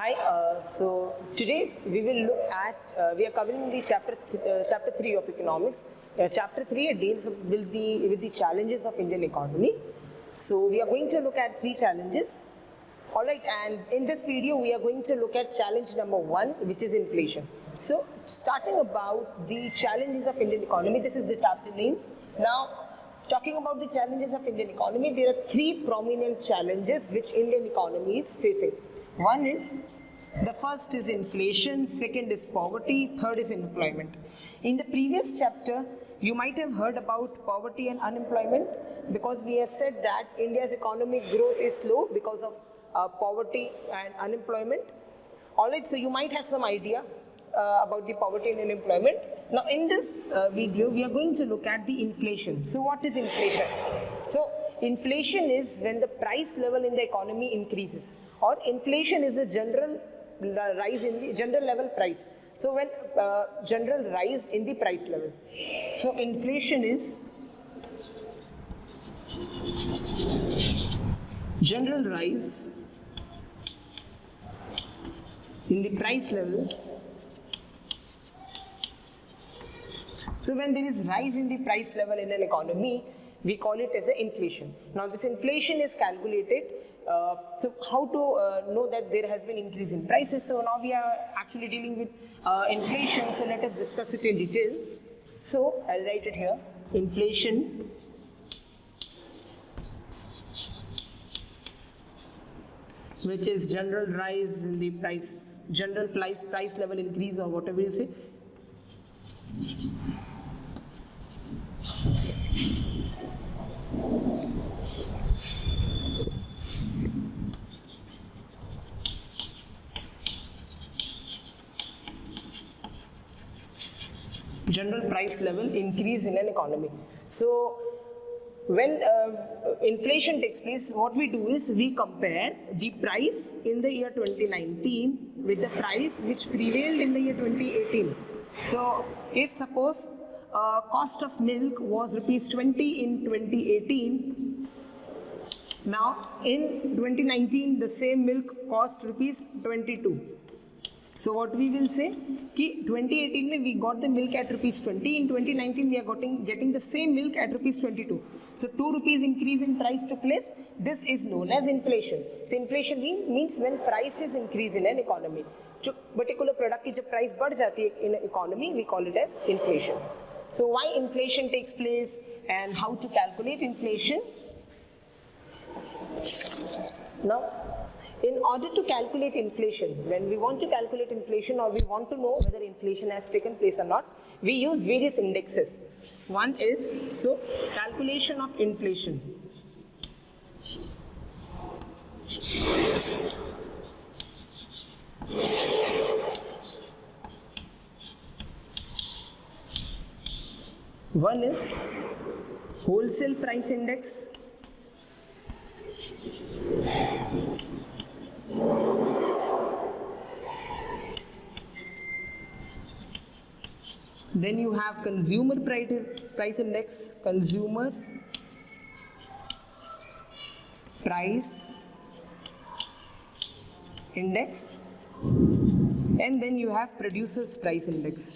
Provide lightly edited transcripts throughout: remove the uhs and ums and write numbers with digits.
Hi, so today we will look at, we are covering the chapter 3 of economics. Chapter 3 deals with the challenges of Indian economy. So we are going to look at 3 challenges. Alright, and in this video we are going to look at challenge number 1, which is inflation. So starting about the challenges of Indian economy, this is the chapter name. Now, talking about the challenges of Indian economy, there are 3 prominent challenges which Indian economy is facing. One is, the first is inflation, second is poverty, third is unemployment. In the previous chapter, you might have heard about poverty and unemployment because we have said that India's economic growth is slow because of poverty and unemployment. Alright, so you might have some idea about the poverty and unemployment. Now in this video, we are going to look at the inflation. So what is inflation? So inflation is when the price level in the economy increases, or inflation is a general rise in the general level price. So when general rise in the price level. So inflation is general rise in the price level. So when there is rise in the price level in an economy, we call it as an inflation. Now this inflation is calculated. So how to know that there has been increase in prices? So now we are actually dealing with inflation. So let us discuss it in detail. So I'll write it here. Inflation which is general rise in the price, general price level increase, or whatever you say. General price level increase in an economy. So when inflation takes place, what we do is we compare the price in the year 2019 with the price which prevailed in the year 2018. So if suppose cost of milk was rupees 20 in 2018, now in 2019 the same milk cost rupees 22. So what we will say, कि 2018 में we got the milk at rupees 20, in 2019 we are getting the same milk at rupees 22. So 2 rupees increase in price took place. This is known as inflation. So inflation means when prices increase in an economy. जो particular product की जब price बढ़ जाती है in an economy, we call it as inflation. So why inflation takes place and how to calculate inflation? Now, in order to calculate inflation, when we want to calculate inflation or we want to know whether inflation has taken place or not, we use various indexes. One is, so calculation of inflation. One is wholesale price index. Then you have consumer price index, consumer price index, and then you have producer's price index.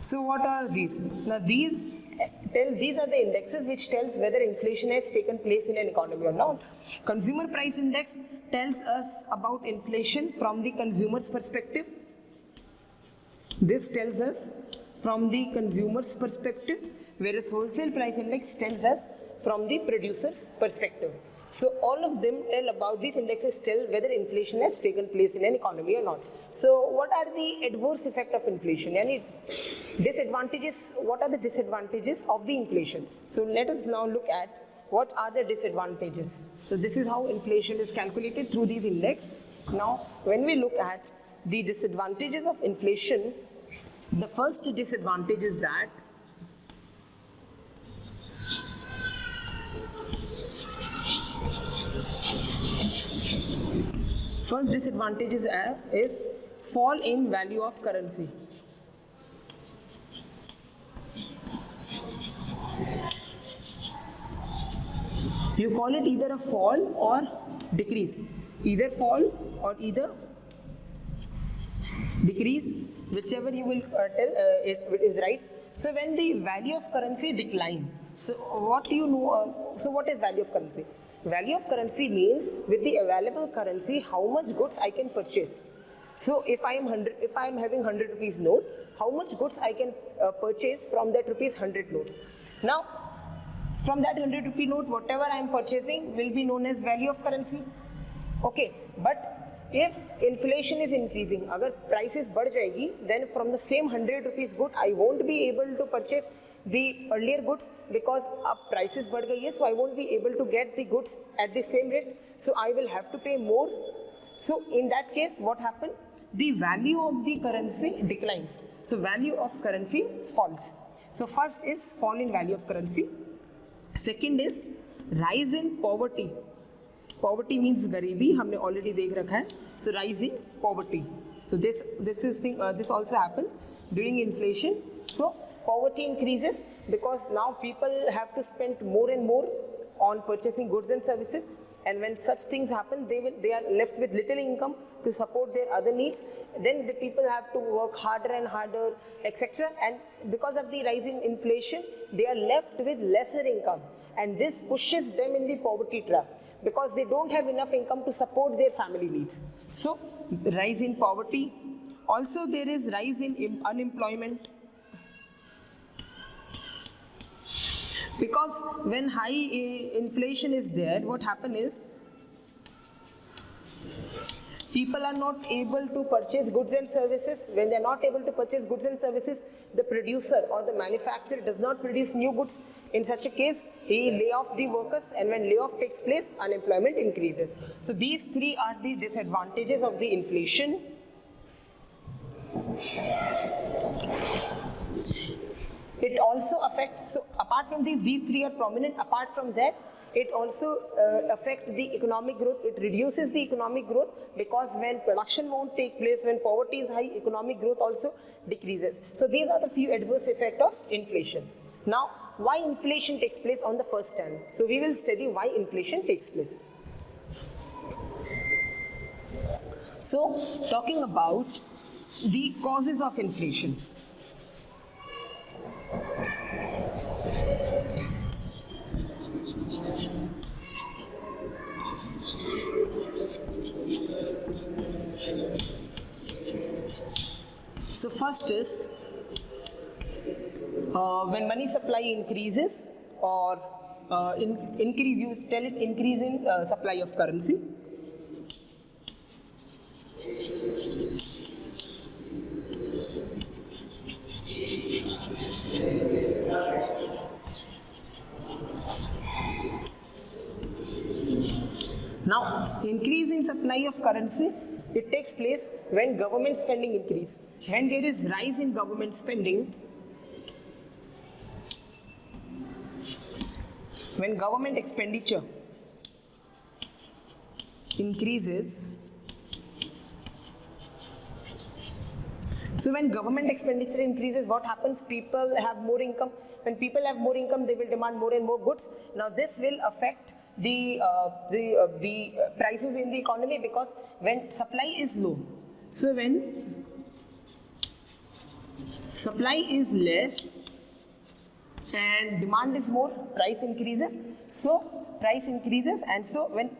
So what are these? Now these are the indexes which tells whether inflation has taken place in an economy or not. Consumer price index tells us about inflation from the consumer's perspective. This tells us from the consumer's perspective, whereas wholesale price index tells us from the producer's perspective. So all of them tell about, these indexes tell whether inflation has taken place in an economy or not. So what are the adverse effect of inflation? Yani disadvantages, what are the disadvantages of the inflation? So let us now look at what are the disadvantages. So this is how inflation is calculated through these index. Now when we look at the disadvantages of inflation, the first disadvantage is that first disadvantage is fall in value of currency. You call it either a fall or decrease, either fall or either decrease, whichever you will tell it is right. So when the value of currency decline, so what do you know? So what is value of currency? Value of currency means with the available currency how much goods I can purchase. So if I am having 100 rupees note, how much goods I can purchase from that rupees 100 notes. Now from that 100 rupee note, whatever I am purchasing will be known as value of currency. Okay, but if inflation is increasing, agar prices बढ़ जाएगी, then from the same 100 rupees good, I won't be able to purchase the earlier goods because अब prices बढ़ गई है, so I won't be able to get the goods at the same rate, so I will have to pay more. So in that case, what happened? The value of the currency declines. So value of currency falls. So first is fall in value of currency. Second is rise in poverty. Poverty means गरीबी, हमने already देख रखा है. So rise in poverty. So this also happens during inflation. So poverty increases because now people have to spend more and more on purchasing goods and services. And when such things happen, they are left with little income to support their other needs. Then the people have to work harder and harder, etc. And because of the rise in inflation, they are left with lesser income. And this pushes them in the poverty trap because they don't have enough income to support their family needs. So, rise in poverty. Also, there is rise in unemployment. Because when high inflation is there, what happens is people are not able to purchase goods and services. When they are not able to purchase goods and services, the producer or the manufacturer does not produce new goods. In such a case, he lay off the workers, and when layoff takes place, unemployment increases. So these three are the disadvantages of the inflation. It also affects, so apart from these three are prominent, apart from that, it also affects the economic growth. It reduces the economic growth because when production won't take place, when poverty is high, economic growth also decreases. So these are the few adverse effects of inflation. Now, why inflation takes place on the first time? So we will study why inflation takes place. So, talking about the causes of inflation. So first is when money supply increases or increase, you tell it increase in supply of currency. Now, increase in supply of currency, it takes place when government spending increase. When there is rise in government spending, when government expenditure increases, so when government expenditure increases, what happens? People have more income. When people have more income, they will demand more and more goods. Now this will affect the prices in the economy because when supply is low, so when supply is less and demand is more, price increases. So price increases, and so when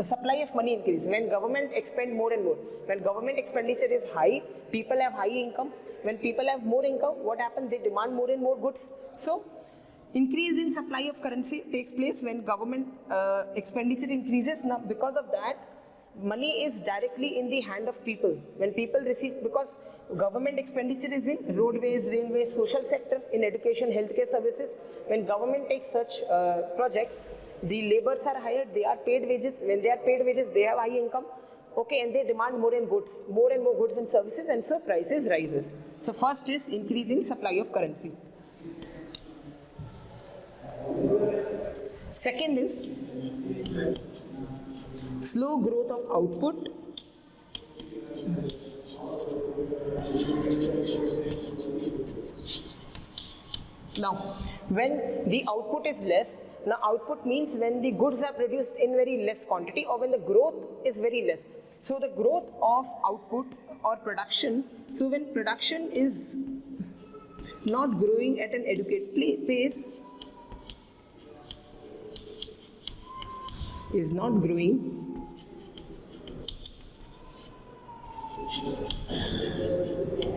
supply of money increases, when government expend more and more, when government expenditure is high, people have high income. When people have more income, what happens? They demand more and more goods. So increase in supply of currency takes place when government expenditure increases. Now because of that, money is directly in the hand of people. When people receive, because government expenditure is in roadways, railways, social sector, in education, healthcare services. When government takes such projects, the laborers are hired, they are paid wages. When they are paid wages, they have high income. Okay, and they demand more and more goods and services, and so prices rises. So first is increase in supply of currency. Second is slow growth of output. Now, when the output is less, Now output means when the goods are produced in very less quantity or when the growth is very less. So the growth of output or production, so when production is not growing at an adequate pace, is not growing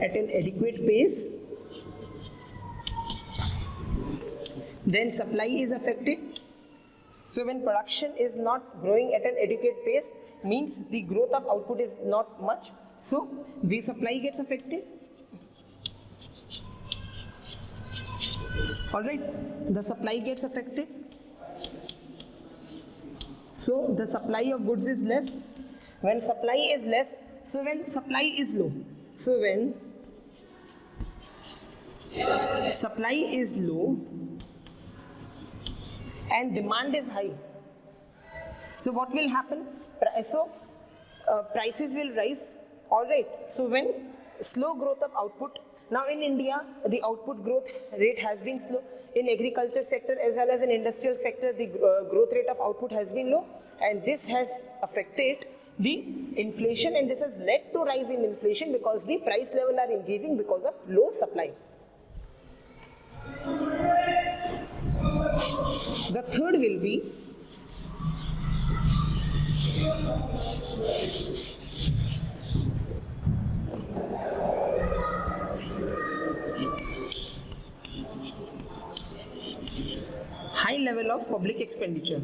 at an adequate pace, then supply is affected. So when production is not growing at an adequate pace, means the growth of output is not much, so the supply gets affected. Alright, the supply gets affected. So the supply of goods is less. When supply is less, so when supply is low, so when supply is low and demand is high, so what will happen? Prices will rise. Alright, so when slow growth of output, now in India the output growth rate has been slow. In agriculture sector as well as in industrial sector, the growth rate of output has been low, and this has affected the inflation, and this has led to rise in inflation because the price level are increasing because of low supply. The third will be high level of public expenditure.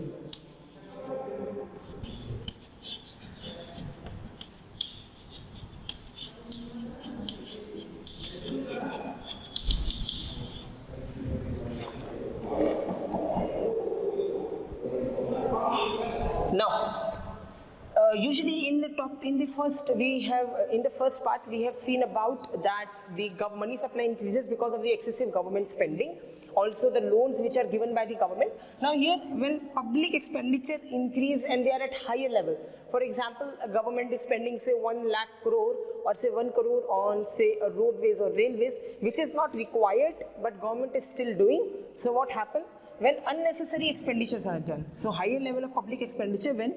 Now, usually in the first part we have seen about that the money supply increases because of the excessive government spending, also the loans which are given by the government. Now here, when public expenditure increase and they are at higher level, for example, a government is spending say 1 lakh crore or say 1 crore on say roadways or railways, which is not required but government is still doing. So what happens? When unnecessary expenditures are done, so higher level of public expenditure when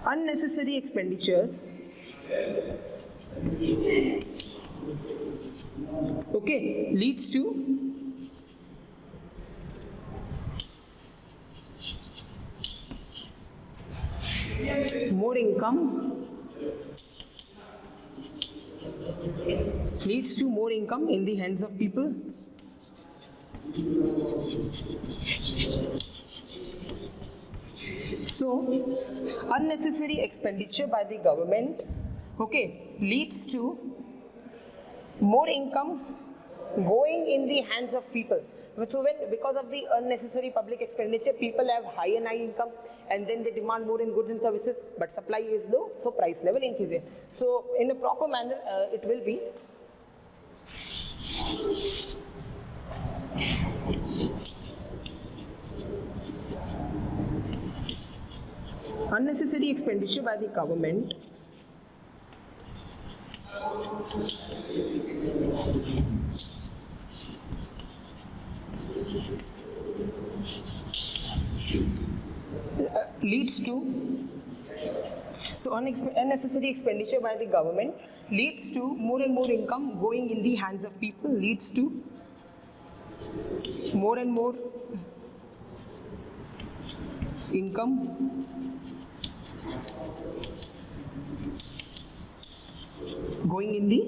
unnecessary expenditures, okay, leads to more income, leads to more income in the hands of people. So, unnecessary expenditure by the government, okay, leads to more income going in the hands of people. So when, because of the unnecessary public expenditure, people have high and high income and then they demand more in goods and services, but supply is low, so price level increases. So in a proper manner, it will be unnecessary expenditure by the government leads to, so unnecessary expenditure by the government leads to more and more income going in the hands of people, leads to more and more income going in the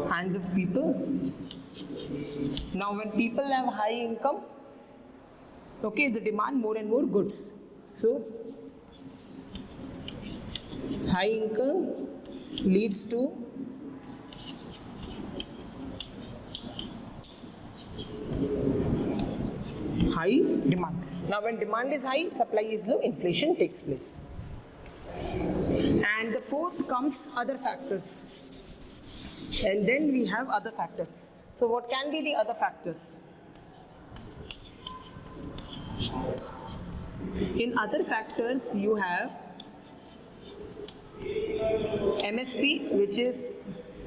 hands of people. Now when people have high income, okay, they demand more and more goods. So high income leads to high demand. Now when demand is high, supply is low, inflation takes place. And the fourth comes other factors. And then we have other factors. So what can be the other factors? In other factors, you have MSP, which is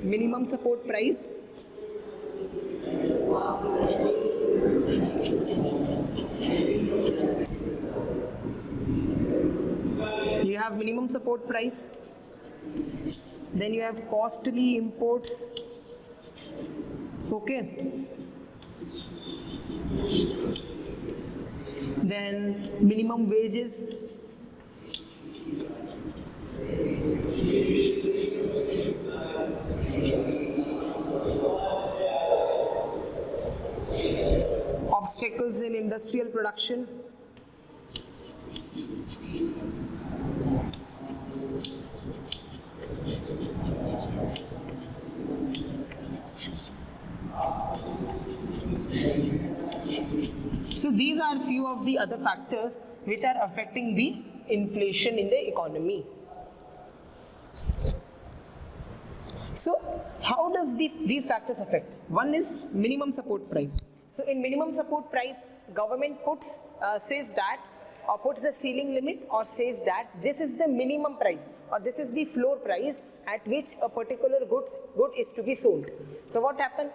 minimum support price. You have minimum support price. Then you have costly imports. Okay. Then minimum wages. Obstacles in industrial production. So these are few of the other factors which are affecting the inflation in the economy. So how does these factors affect? One is minimum support price. So in minimum support price, government says that, or puts the ceiling limit, or says that this is the minimum price, or this is the floor price at which a particular good is to be sold. So what happens?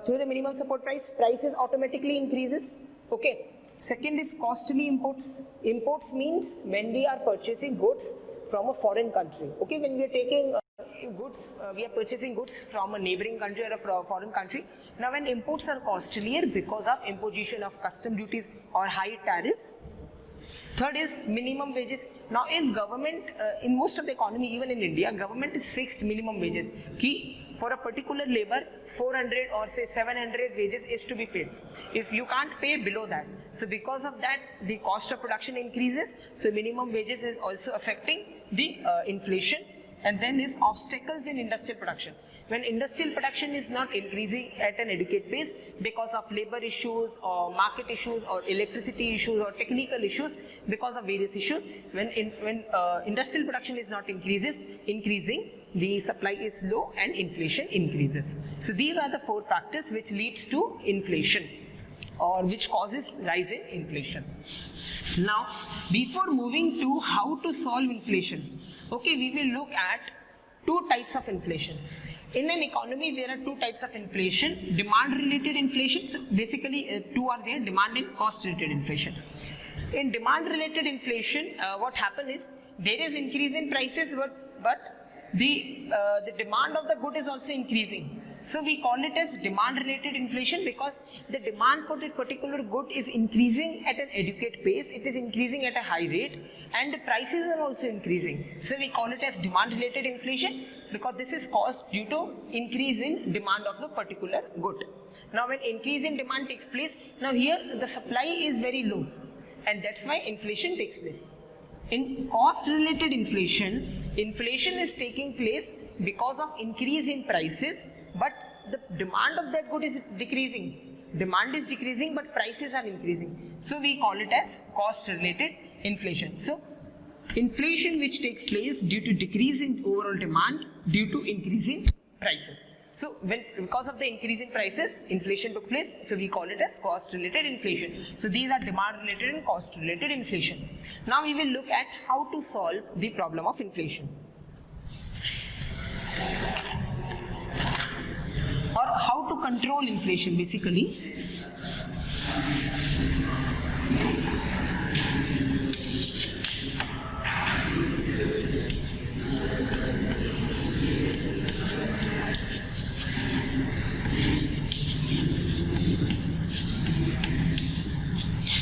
Through the minimum support price, prices automatically increases. Okay. Second is costly imports. Imports means when we are purchasing goods from a foreign country. Okay, when we are taking goods, we are purchasing goods from a neighboring country or a foreign country. Now when imports are costlier because of imposition of custom duties or high tariffs. Third is minimum wages. Now if government, in most of the economy, even in India, government is fixed minimum wages. Ki for a particular labor, 400 or say 700 wages is to be paid. If you can't pay below that. So because of that, the cost of production increases. So minimum wages is also affecting the inflation. And then is obstacles in industrial production. When industrial production is not increasing at an adequate pace because of labor issues or market issues or electricity issues or technical issues, because of various issues, when industrial production is not increasing, the supply is low and inflation increases. So these are the four factors which leads to inflation, or which causes rise in inflation. Now, before moving to how to solve inflation, okay, we will look at two types of inflation. In an economy, there are two types of inflation: demand-related inflation. So basically, two are there: demand and cost-related inflation. In demand-related inflation, what happens is there is increase in prices, but the demand of the good is also increasing. So we call it as demand-related inflation because the demand for that particular good is increasing at an adequate pace, it is increasing at a high rate, and the prices are also increasing. So we call it as demand-related inflation because this is caused due to increase in demand of the particular good. Now when increase in demand takes place, now here the supply is very low, and that's why inflation takes place. In cost-related inflation, inflation is taking place because of increase in prices, but the demand of that good is decreasing. Demand is decreasing, but prices are increasing. So we call it as cost-related inflation. So inflation which takes place due to decrease in overall demand due to increase in prices. So because of the increase in prices, inflation took place. So we call it as cost-related inflation. So these are demand-related and cost-related inflation. Now we will look at how to solve the problem of inflation, or how to control inflation basically.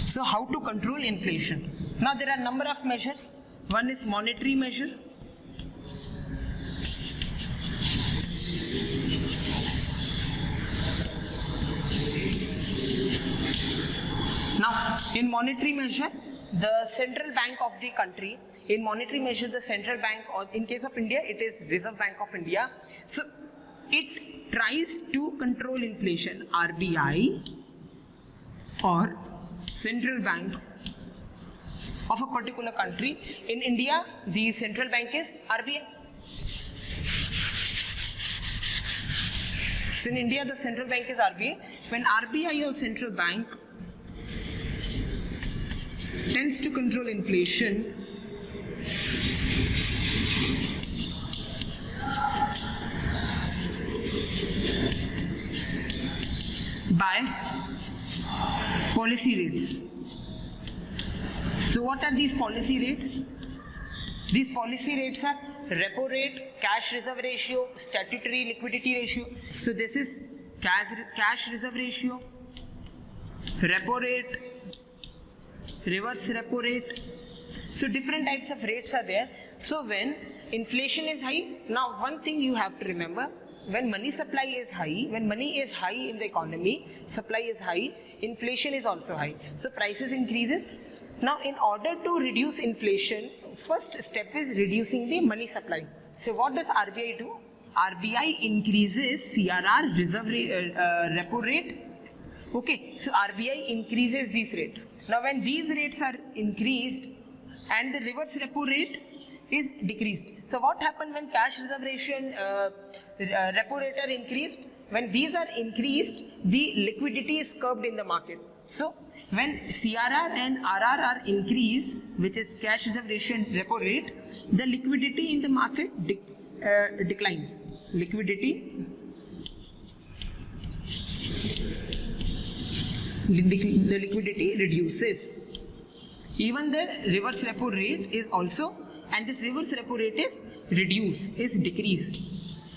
So how to control inflation? Now there are a number of measures. One is monetary measure. Now, in monetary measure, the central bank of the country, in monetary measure, the central bank, or in case of India, it is Reserve Bank of India. So, it tries to control inflation. RBI or central bank of a particular country. In India, the central bank is RBI. So, in India, the central bank is RBI. When RBI or central bank tends to control inflation, by policy rates. So what are these policy rates? These policy rates are repo rate, cash reserve ratio, statutory liquidity ratio. So this is cash reserve ratio, repo rate, reverse repo rate. So different types of rates are there. So when inflation is high, now one thing you have to remember, when money supply is high, when money is high in the economy, supply is high, inflation is also high. So prices increases. Now in order to reduce inflation, first step is reducing the money supply. So what does RBI do? RBI increases CRR, reserve rate, repo rate. Okay, so RBI increases these rates. Now when these rates are increased and the reverse repo rate is decreased. So what happened when cash reserve ratio and repo rate are increased? When these are increased, the liquidity is curbed in the market. So when CRR and RR are increased, which is cash reserve ratio and repo rate, the liquidity in the market declines. The liquidity reduces. Even the reverse repo rate is also, and this reverse repo rate is reduced, is decreased.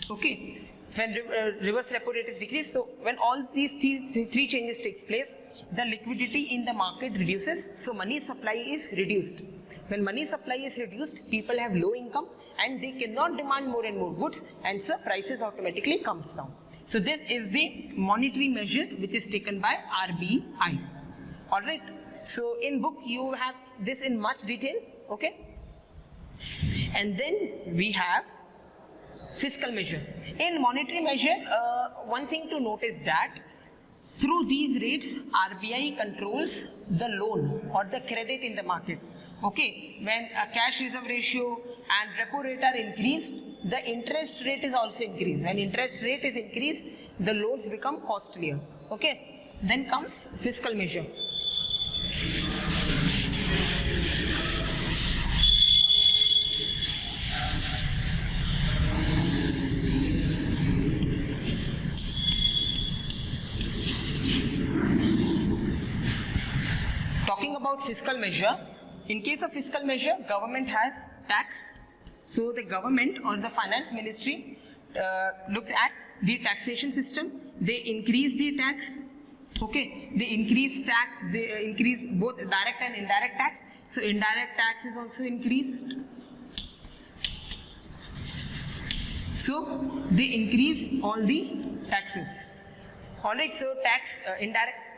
Okay. When reverse repo rate is decreased, so when all these three changes takes place, the liquidity in the market reduces, so money supply is reduced. When money supply is reduced, people have low income and they cannot demand more and more goods, and so prices automatically comes down. So this is the monetary measure which is taken by RBI. Alright, so in book you have this in much detail, okay? And then we have fiscal measure. In monetary measure, one thing to note is that through these rates, RBI controls the loan or the credit in the market. Okay, when a cash reserve ratio and repo rate are increased, the interest rate is also increased. When interest rate is increased, the loans become costlier. Okay, then comes fiscal measure. Talking about fiscal measure, in case of fiscal measure, government has tax. So the government or the finance ministry looks at the taxation system. They increase the tax. Okay, they increase tax. They increase both direct and indirect tax. So indirect tax is also increased. So they increase all the taxes. Alright, so tax,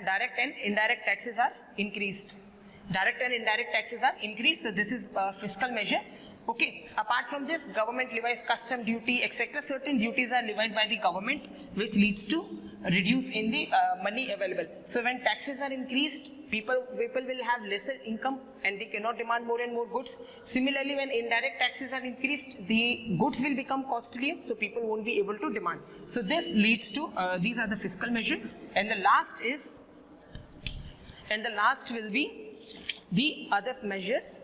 direct and indirect taxes are increased. Direct and indirect taxes are increased, so this is fiscal measure. Okay, apart from this, government levies custom duty, etc. Certain duties are levied by the government, which leads to reduce in the money available. So when taxes are increased, people will have lesser income and they cannot demand more and more goods. Similarly, when indirect taxes are increased, the goods will become costlier, so people won't be able to demand. So this leads to, these are the fiscal measure, and the last will be the other measures.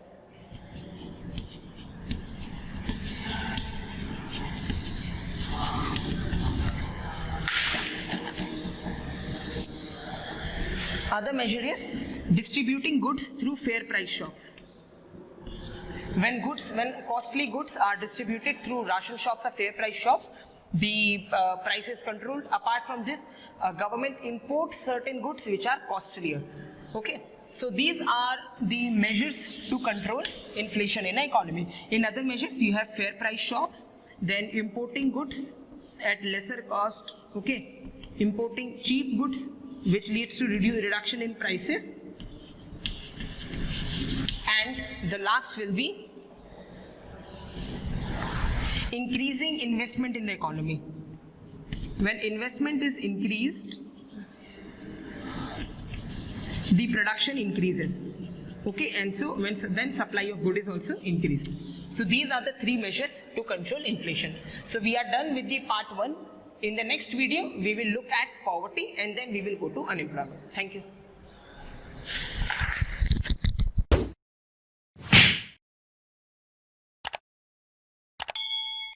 Other measure is distributing goods through fair price shops. When costly goods are distributed through ration shops or fair price shops, the price is controlled. Apart from this, government imports certain goods which are costlier. Okay, so these are the measures to control inflation in an economy. In other measures, you have fair price shops, then importing goods at lesser cost. Okay, importing cheap goods, which leads to reduction in prices, and the last will be increasing investment in the economy. When investment is increased, the production increases. Okay, and so then supply of goods is also increased. So these are the three measures to control inflation. So we are done with the part 1. In the next video, we will look at poverty and then we will go to unemployment. Thank you.